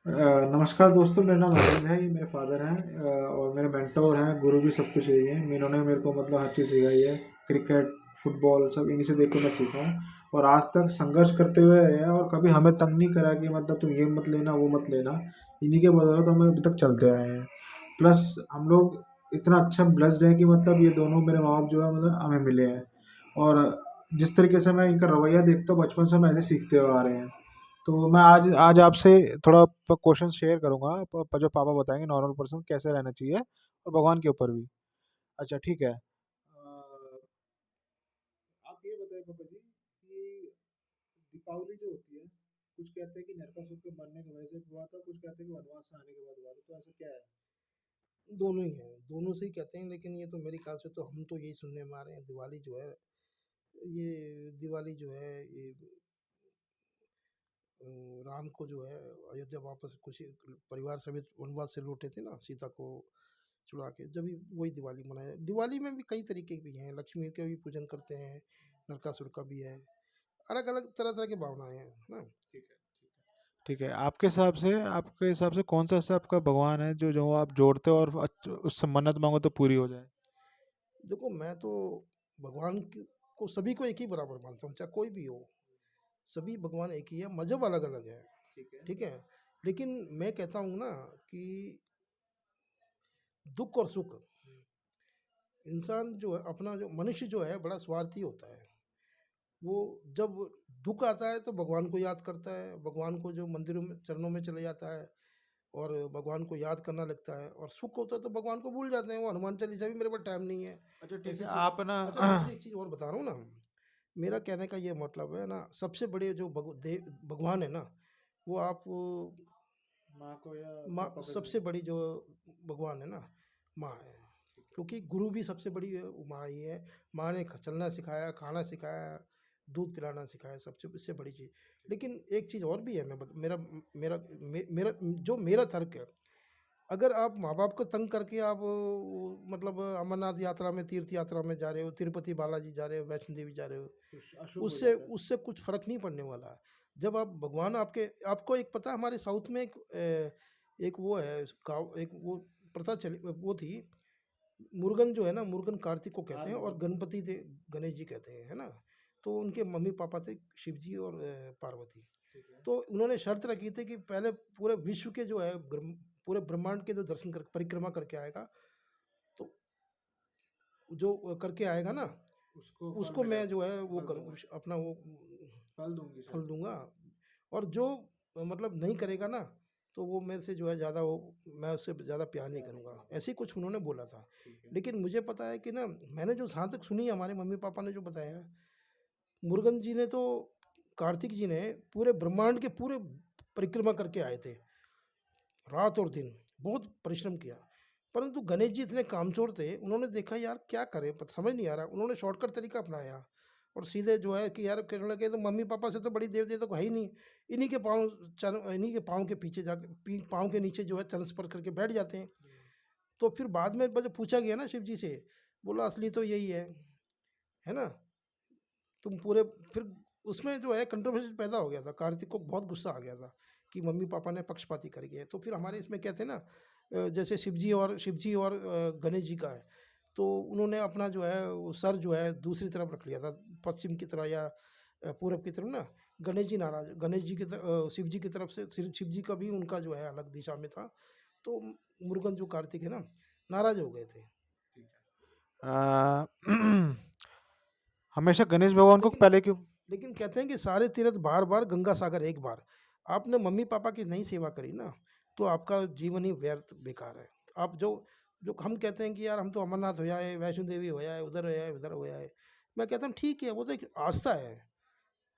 नमस्कार दोस्तों, मेरा नाम अरविंद है। ये मेरे फादर हैं और मेरे मेंटोर हैं, गुरु भी सब कुछ यही हैं। इन्होंने मेरे को मतलब हर चीज़ सिखाई है। क्रिकेट, फुटबॉल सब इन्हीं से देख के मैं सीखा हूँ और आज तक संघर्ष करते हुए है और कभी हमें तंग नहीं करा कि मतलब तुम ये मत लेना वो मत लेना। इन्हीं के बदौलत हम अभी तक चलते आए हैं। प्लस हम लोग इतना अच्छा ब्लेस्ड हैं कि मतलब ये दोनों मेरे माँ बाप जो है मतलब हमें मिले हैं। और जिस तरीके से मैं इनका रवैया देखता हूँ, बचपन से हम ऐसे सीखते हुए आ रहे हैं। तो मैं आज आज आपसे थोड़ा क्वेश्चन शेयर करूंगा, जो पापा बताएंगे नॉर्मल पर्सन कैसे रहना चाहिए और भगवान के ऊपर भी। अच्छा ठीक है। आप ये बताइए पापा जी कि दीपावली जो होती है, कुछ कहते हैं कि नरकासुर के मरने की वजह से हुआ था, कुछ कहते हैं कि वनवास से आने के बाद हुआ था, तो ऐसा क्या है? दोनों ही हैं, दोनों से ही कहते हैं, लेकिन ये तो मेरे ख्याल से तो हम तो यही सुनने में आ रहे हैं, दिवाली जो है, ये दिवाली जो है ये राम को जो है अयोध्या वापस कुछ परिवार समेत वनवास से लौटे थे ना, सीता को छुड़ा के, जब भी वही दिवाली मनाया। दिवाली में भी कई तरीके भी हैं, लक्ष्मी का भी पूजन करते हैं, नरकासुर का भी है, अलग अलग तरह तरह की भावनाएं हैं ना। ठीक है, ठीक है। आपके हिसाब से कौन सा ऐसा आपका भगवान है जो जो आप जोड़ते हो और उससे मन्नत मांगो तो पूरी हो जाए? देखो, मैं तो भगवान को सभी को एक ही बराबर मानता हूँ, चाहे कोई भी हो। सभी भगवान एक ही है, मजहब अलग अलग है, ठीक है। ठीक है। लेकिन मैं कहता हूँ ना कि दुख और सुख, इंसान जो है, अपना जो मनुष्य जो है बड़ा स्वार्थी होता है। वो जब दुख आता है तो भगवान को याद करता है, भगवान को जो मंदिरों में चरणों में चले जाता है और भगवान को याद करना लगता है। और सुख होता है तो भगवान को भूल जाते हैं, वो हनुमान चालीसा भी मेरे पास टाइम नहीं है, अच्छा ठीक ऐसी है। चीज। आप ना अच्छा, दूसरी एक चीज और बता रहा हूँ ना, मेरा कहने का ये मतलब है ना, सबसे बड़े जो भगवान है ना, वो आप माँ को या माँ, पापा को सबसे बड़ी जो भगवान है ना, माँ है। ठीक है। क्योंकि गुरु भी सबसे बड़ी माँ ही है। माँ ने चलना सिखाया, खाना सिखाया, दूध पिलाना सिखाया, सबसे इससे बड़ी चीज़। लेकिन एक चीज़ और भी है, मेरा मेरा मेरा जो मेरा तर्क है, अगर आप माँ बाप को तंग करके आप मतलब अमरनाथ यात्रा में, तीर्थ यात्रा में जा रहे हो, तिरुपति बालाजी जा रहे हो, वैष्णो देवी जा रहे हो, तो अशुभ हो उससे जाता है। उससे कुछ फर्क नहीं पड़ने वाला है। जब आप भगवान आपके, आपको एक पता है, हमारे साउथ में एक वो है, एक वो प्रथा चली, वो थी, मुर्गन जो है ना, मुर्गन कार्तिक को हाँ कहते हैं और मुर्गन। गणपति थे, गणेश जी कहते हैं, है ना। तो उनके मम्मी पापा थे शिव जी और पार्वती। ठीक है। तो उन्होंने शर्त रखी थी कि पहले पूरे विश्व के जो है, पूरे ब्रह्मांड के जो दर्शन कर, परिक्रमा करके आएगा, तो जो करके आएगा ना, उसको फल उसको मिले। मैं जो है वो फल करूँ, दूंगा। अपना वो फल दूंगी फल शायद। दूंगा। और जो मतलब नहीं करेगा ना, तो वो मेरे से जो है ज़्यादा, वो मैं उससे ज़्यादा प्यार नहीं प्यार नहीं करूँगा, करूंगा। ऐसे ही कुछ उन्होंने बोला था। ठीक है। लेकिन मुझे पता है कि ना, मैंने जो जहाँ तक सुनी है, हमारे मम्मी पापा ने जो बताया है, मुरुगन जी ने तो, कार्तिक जी ने पूरे ब्रह्मांड के पूरे परिक्रमा करके आए थे, रात और दिन बहुत परिश्रम किया। परंतु गणेश जी इतने कामचोर थे, उन्होंने देखा यार क्या करें, समझ नहीं आ रहा, उन्होंने शॉर्टकट तरीका अपनाया और सीधे जो है कि यार, कहने लगे तो मम्मी पापा से तो बड़ी देव देवता को है ही नहीं, इन्हीं के पाँव, चरण इन्हीं के पाँव के पीछे जाकर, पाँव के नीचे जो है चरण स्पर्श करके बैठ जाते हैं। तो फिर बाद में जब पूछा गया ना शिव जी से, बोला असली तो यही है ना। तुम पूरे, फिर उसमें जो है कंट्रोवर्सी पैदा हो गया था, कार्तिक को बहुत गुस्सा आ गया था कि मम्मी पापा ने पक्षपाती कर गए। तो फिर हमारे इसमें कहते हैं ना, जैसे शिव जी और गणेश जी का है, तो उन्होंने अपना जो है वो सर जो है दूसरी तरफ रख लिया था, पश्चिम की तरफ या पूरब की तरफ ना। गणेश जी नाराज, गणेश जी की तरफ, शिव जी की तरफ से, शिव जी का भी उनका जो है अलग दिशा में था। तो मुरुगन जो कार्तिक है ना, नाराज हो गए थे। ठीक है। हमेशा गणेश भगवान को लेकिन पहले क्यों? लेकिन कहते हैं कि सारे तीर्थ बार बार, गंगा सागर एक बार। आपने मम्मी पापा की नहीं सेवा करी ना, तो आपका जीवन ही व्यर्थ बेकार है। आप जो जो हम कहते हैं कि यार हम तो अमरनाथ हो जाए, वैष्णो देवी हो जाए, उधर हो जाए, उधर हो जाए, मैं कहता हूँ ठीक है, वो तो एक आस्था है,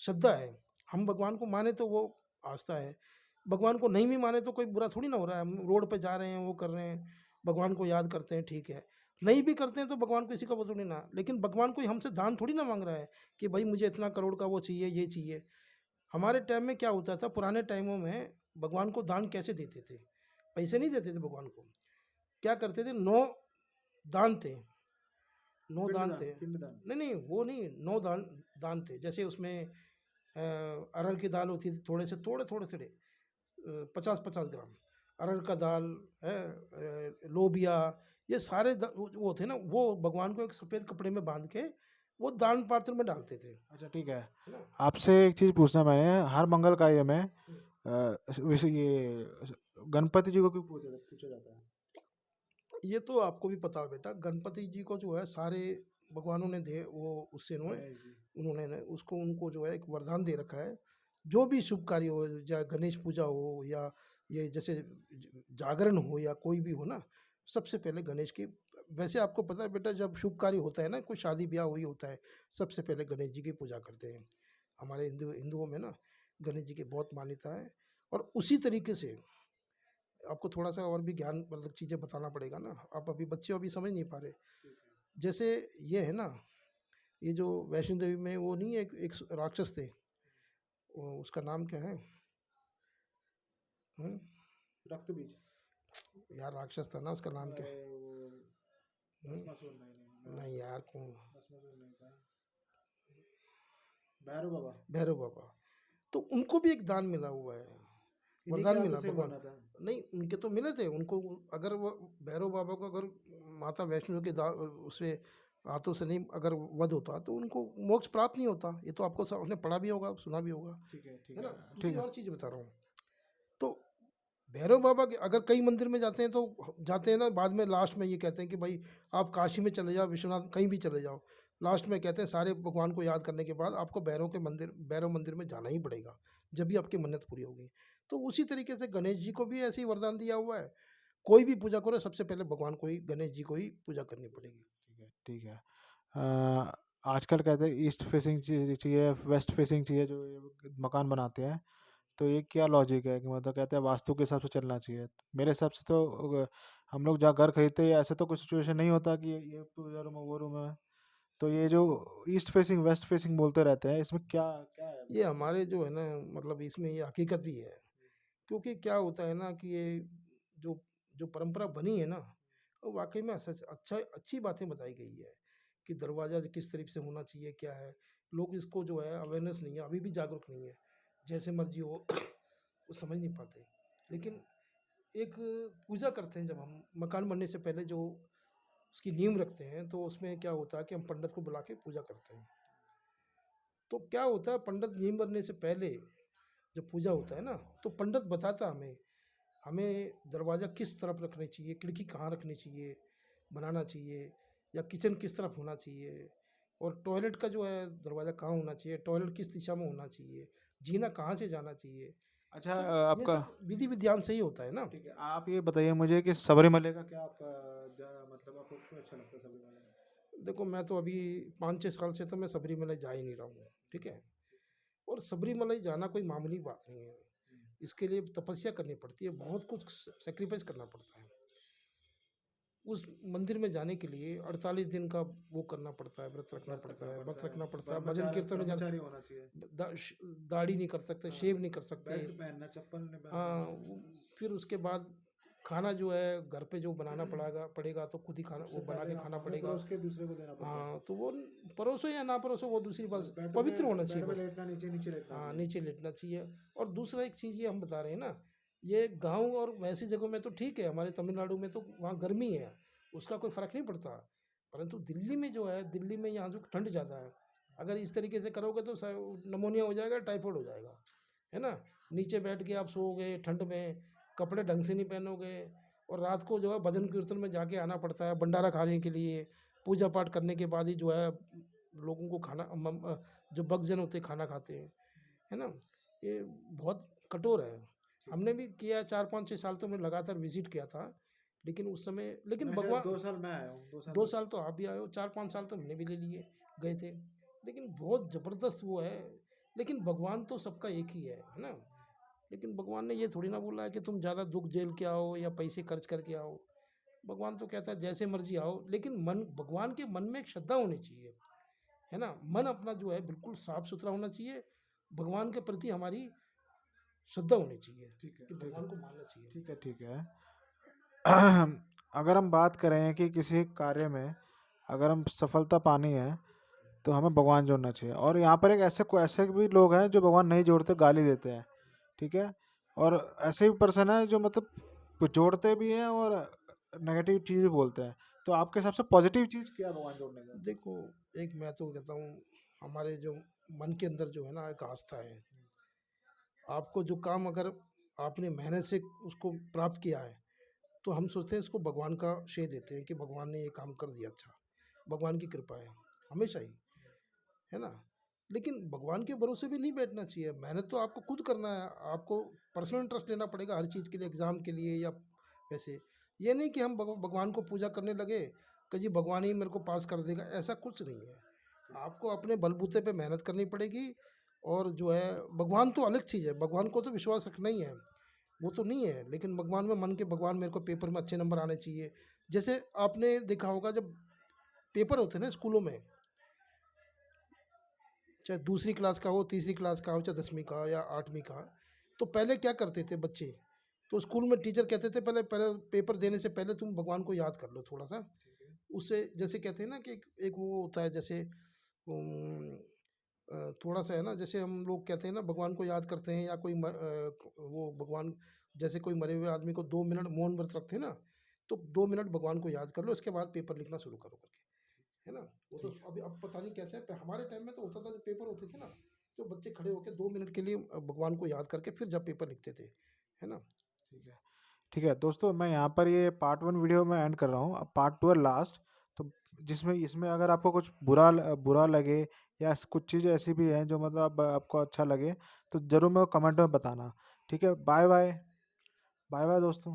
श्रद्धा है। हम भगवान को माने तो वो आस्था है, भगवान को नहीं भी माने तो कोई बुरा थोड़ी ना हो रहा है। हम रोड पे जा रहे हैं, वो कर रहे हैं, भगवान को याद करते हैं, ठीक है। नहीं भी करते हैं तो भगवान को किसी का वो थोड़ी ना, लेकिन भगवान कोई हमसे दान थोड़ी ना मांग रहा है कि भाई मुझे इतना करोड़ का वो चाहिए, ये चाहिए। हमारे टाइम में क्या होता था, पुराने टाइमों में भगवान को दान कैसे देते थे? पैसे नहीं देते थे भगवान को, क्या करते थे, नौ दान थे, नौ दान पिंडदान, थे। पिंडदान। नहीं नहीं, वो नहीं, नौ दान, दान थे। जैसे उसमें अरहर की दाल होती थी, थोड़े से थोड़े थोड़े थोड़े, 50-50 ग्राम अरहर का दाल है, लोबिया, ये सारे वो थे ना, वो भगवान को एक सफ़ेद कपड़े में बांध के वो दान पात्र में डालते थे, अच्छा ठीक है। है ना। आपसे एक चीज़ पूछना मैंने, हर मंगल का ये में विषय ये गणपति जी को क्यों पूछा पूछा जाता है? ये तो आपको भी पता है बेटा, गणपति जी को जो है सारे भगवानों ने दे वो उससे गणेश जी। उन्होंने उसको उनको जो है एक वरदान दे रखा है। जो भी शुभ कार्य हो, चाहे गणेश पूजा हो या ये जैसे जागरण हो या कोई भी हो ना, सबसे पहले गणेश की, वैसे आपको पता है बेटा, जब शुभ कार्य होता है ना, कोई शादी ब्याह हुई होता है, सबसे पहले गणेश जी की पूजा करते हैं। हमारे हिंदुओं में ना गणेश जी की बहुत मान्यता है। और उसी तरीके से आपको थोड़ा सा और भी ज्ञानवर्धक चीज़ें बताना पड़ेगा ना, आप अभी बच्चे हो, अभी समझ नहीं पा रहे। जैसे ये है ना, ये जो वैष्णो देवी में वो नहीं है, एक राक्षस थे, उसका नाम क्या है? हम्म? रक्त बीज। यार राक्षस था ना, उसका नाम क्या है? वो हम्म? भस्मासुर, नहीं नहीं यार, कौन? भस्मासुर नहीं था, भैरव बाबा। भैरव बाबा। तो उनको भी एक दान मिला हुआ है, इन्हीं के वरदान हाथों मिला से भगवान। बना था। नहीं, उनके तो मिले थे उनको। अगर वो भैरव बाबा को अगर माता वैष्णो के उससे हाथों से नहीं अगर वध होता तो उनको मोक्ष प्राप्त नहीं होता। ये तो आपको आपने पढ़ा भी होगा, सुना भी होगा, ठीक है ठीक है है ना। ठीक दूसरी है। और चीज़ बता रहा हूँ। तो भैरव बाबा के अगर कई मंदिर में जाते हैं तो जाते हैं ना, बाद में लास्ट में ये कहते हैं कि भाई आप काशी में चले जाओ, विश्वनाथ कहीं भी चले जाओ, लास्ट में कहते हैं सारे भगवान को याद करने के बाद आपको भैरव मंदिर में जाना ही पड़ेगा, जब भी आपकी मन्नत पूरी होगी। तो उसी तरीके से गणेश जी को भी ऐसे ही वरदान दिया हुआ है, कोई भी पूजा करो सबसे पहले भगवान को ही, गणेश जी को ही पूजा करनी पड़ेगी। ठीक है ठीक है। आजकल कहते हैं ईस्ट फेसिंग चाहिए, वेस्ट फेसिंग चाहिए, जो ये मकान बनाते हैं, तो ये क्या लॉजिक है कि मतलब कहते हैं वास्तु के हिसाब से चलना चाहिए? मेरे हिसाब से तो हम लोग जहाँ घर खरीदते हैं ऐसा तो कुछ सिचुएशन नहीं होता कि ये पूजा रूम है वो रूम है, तो ये जो ईस्ट फेसिंग वेस्ट फेसिंग बोलते रहते हैं, इसमें क्या क्या है ये मतलब? हमारे जो है ना, मतलब इसमें ये हकीकत भी है। क्योंकि क्या होता है ना कि ये जो जो परंपरा बनी है ना, वो वाकई में सच अच्छी बातें बताई गई है कि दरवाज़ा किस तरीके से होना चाहिए, क्या है। लोग इसको जो है अवेयरनेस नहीं है, अभी भी जागरूक नहीं है, जैसे मर्जी हो वो समझ नहीं पाते। लेकिन एक पूजा करते हैं जब हम मकान बनने से पहले, जो उसकी नींव रखते हैं, तो उसमें क्या होता है कि हम पंडित को बुला के पूजा करते हैं। तो क्या होता है, पंडित नींव बनने से पहले जब पूजा होता है ना, तो पंडित बताता हमें हमें दरवाज़ा किस तरफ रखनी चाहिए, खिड़की कहाँ रखनी चाहिए, बनाना चाहिए, या किचन किस तरफ होना चाहिए, और टॉयलेट का जो है दरवाज़ा कहाँ होना चाहिए, टॉयलेट किस दिशा में होना चाहिए, जीना कहाँ से जाना चाहिए। अच्छा सब ये आपका सब विधि विधान से ही होता है ना। ठीक है, आप ये बताइए मुझे कि सबरीमले का क्या आपका मतलब आपको क्यों अच्छा लगता है सबरीमले में? देखो, मैं तो अभी 5-6 साल से तो मैं सबरीमला जा ही नहीं रहा हूँ, ठीक है। और सबरीमला जाना कोई मामूली बात नहीं है, इसके लिए तपस्या करनी पड़ती है, बहुत कुछ सेक्रीफाइस करना पड़ता है। उस मंदिर में जाने के लिए 48 दिन का वो करना पड़ता है, व्रत रखना व्रत पड़ता रखना है, पड़ता है, भजन ब्रह्मचारी कीर्तन में जाना। ब्रह्मचारी होना चाहिए। दाढ़ी नहीं कर सकते, हाँ, शेव नहीं कर सकते। बेल्ट पहनना, चप्पल नहीं पहनना। हाँ, फिर उसके बाद खाना जो है घर पे जो बनाना पड़ेगा पड़ेगा तो खुद ही खाना सबसे वो बना पहले के खाना हम ही पड़ेगा। परोस के दूसरे को देना पड़ता है। हाँ, तो वो परोसो या ना परोसो वो दूसरी बस बात, पवित्र होना चाहिए बेड में बस। लेटना, नीचे नीचे लेटना हाँ, चाहिए। नीचे लेटना चाहिए। और दूसरा एक चीज़ ये हम बता रहे हैं ना, ये गांव और वैसी जगहों में तो ठीक है, हमारे तमिलनाडु में तो वहाँ गर्मी है, उसका कोई फ़र्क नहीं पड़ता। परंतु दिल्ली में जो है, दिल्ली में यहाँ जो ठंड ज़्यादा है, अगर इस तरीके से करोगे तो नमोनिया हो जाएगा, टाइफाइड हो जाएगा, है ना। नीचे बैठ के आप सोओगे ठंड में, कपड़े ढंग से नहीं पहनोगे, और रात को जो है भजन कीर्तन में जाके आना पड़ता है भंडारा खाने के लिए। पूजा पाठ करने के बाद ही जो है लोगों को खाना जो भक्तजन होते हैं खाना खाते हैं, है ना। ये बहुत कठोर है। ठीक हमने है। भी किया 4-5-6 साल तो मैं लगातार विजिट किया था, लेकिन उस समय, लेकिन मैं शायद भगवान। 2 साल मैं आया हूँ, 2 साल 2 साल तो आप भी आए हो, 4-5 साल तो हमने भी ले लिए, गए थे। लेकिन बहुत ज़बरदस्त वो है। लेकिन भगवान तो सबका एक ही है ना। लेकिन भगवान ने ये थोड़ी ना बोला है कि तुम ज़्यादा दुख झेल के आओ या पैसे खर्च करके आओ। भगवान तो कहता है जैसे मर्जी आओ, लेकिन मन, भगवान के मन में एक श्रद्धा होनी चाहिए, है ना। मन अपना जो है बिल्कुल साफ सुथरा होना चाहिए, भगवान के प्रति हमारी श्रद्धा होनी चाहिए ठीक है कि ठीक है भगवान को मानना चाहिए। ठीक है ठीक है। अगर हम बात करें कि किसी कार्य में अगर हम सफलता पानी है, तो हमें भगवान जोड़ना चाहिए। और यहाँ पर एक ऐसे भी लोग हैं जो भगवान नहीं जोड़ते, गाली देते हैं, ठीक है। और ऐसे भी पर्सन है जो मतलब जोड़ते भी हैं और नेगेटिव चीज़ भी बोलते हैं। तो आपके हिसाब से पॉजिटिव चीज़ क्या है भगवान जोड़ने का? देखो, एक मैं तो कहता हूँ, हमारे जो मन के अंदर जो है ना एक आस्था है। आपको जो काम अगर आपने मेहनत से उसको प्राप्त किया है, तो हम सोचते हैं इसको भगवान का श्रेय देते हैं कि भगवान ने ये काम कर दिया, अच्छा, भगवान की कृपा है हमेशा ही, है ना? लेकिन भगवान के भरोसे भी नहीं बैठना चाहिए, मेहनत तो आपको खुद करना है, आपको पर्सनल इंटरेस्ट लेना पड़ेगा हर चीज़ के लिए, एग्ज़ाम के लिए या वैसे। ये नहीं कि हम भगवान को पूजा करने लगे कि जी भगवान ही मेरे को पास कर देगा, ऐसा कुछ नहीं है। आपको अपने बलबूते पे मेहनत करनी पड़ेगी। और जो है, भगवान तो अलग चीज़ है, भगवान को तो विश्वास रखना ही है, वो तो नहीं है। लेकिन भगवान में मन के, भगवान मेरे को पेपर में अच्छे नंबर आने चाहिए। जैसे आपने देखा होगा, जब पेपर होते हैं ना स्कूलों में, चाहे दूसरी क्लास का हो, तीसरी क्लास का हो, चाहे 10वीं का हो या 8वीं का, तो पहले क्या करते थे बच्चे, तो स्कूल में टीचर कहते थे पहले पहले पेपर देने से पहले तुम भगवान को याद कर लो थोड़ा सा। उससे जैसे कहते हैं ना कि एक वो होता है, जैसे थोड़ा सा है ना, जैसे हम लोग कहते हैं ना भगवान को याद करते हैं, या कोई वो भगवान, जैसे कोई मरे हुए आदमी को 2 मिनट मौन व्रत रखते हैं ना, तो 2 मिनट भगवान को याद कर लो, उसके बाद पेपर लिखना शुरू करो करके, है ना? वो तो ठीक है। अभी अब पता नहीं कैसे है, हमारे टाइम में तो होता था, जब पेपर होते थे ना, तो बच्चे खड़े होकर 2 मिनट के लिए भगवान को याद करके फिर जब पेपर लिखते थे, है ना? ठीक है। ठीक है दोस्तों, मैं यहाँ पर ये पार्ट 1 वीडियो में एंड कर रहा हूँ। अब पार्ट 2 है लास्ट। तो जिसमें इसमें अगर आपको कुछ बुरा लगे या कुछ चीज़ें ऐसी भी हैं जो मतलब आपको अच्छा लगे, तो ज़रूर मेरे को कमेंट में बताना। ठीक है, बाय बाय। बाय बाय दोस्तों।